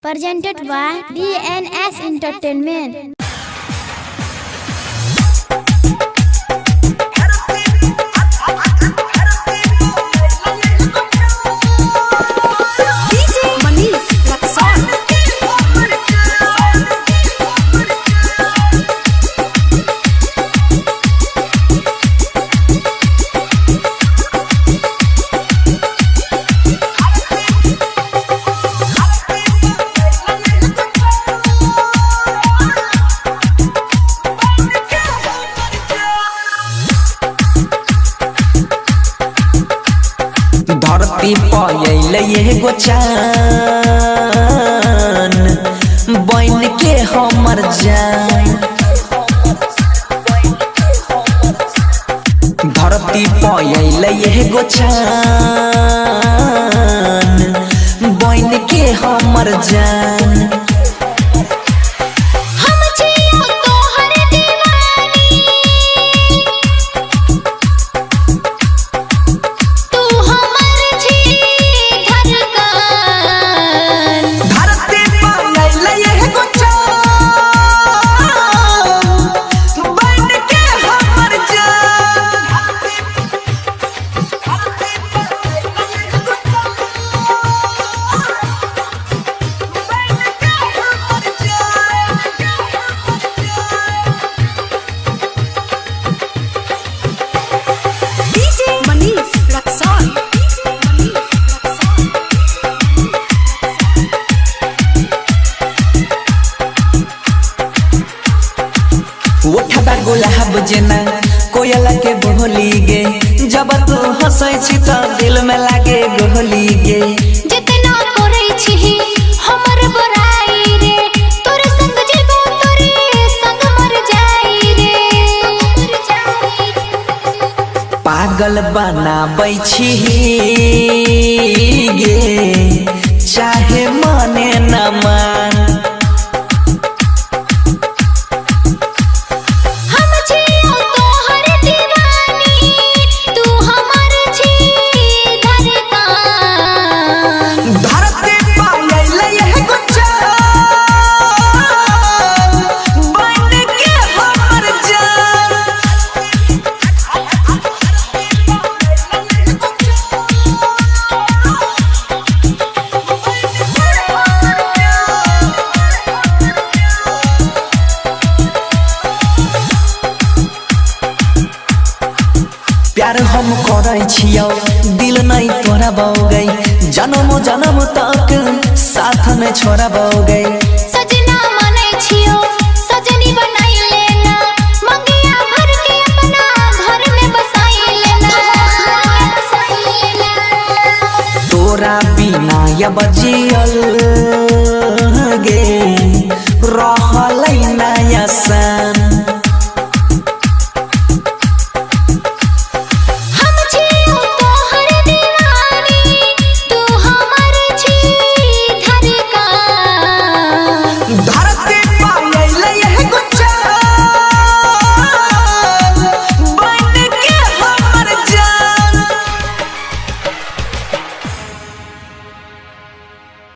Presented by DNS Entertainment. धरती पयल एगो चान बन के हमर जान। धरती पयल एगो चान बन के हमर जान। उठबा गुलाब जेना कोयला के बोली गे, जब तू हंसै छी त दिल में लागे गोली गे। जितना करै छी हमर बड़ाई रे, तोरे संग जेबो तोरे संग मर जाई रे। पागल बनाबै छी गे चाहे माने न मान। प्यार हम करै छियौ दिल नहीं तोरा बौगै, जन्म जन्म तक साथ में छोड़ा बौगै। सजना मानै छियौ सजनी बनाई लेना, मंगिया भर के अपना घर में बसाई लेना। तोरा बिना अब जियल गे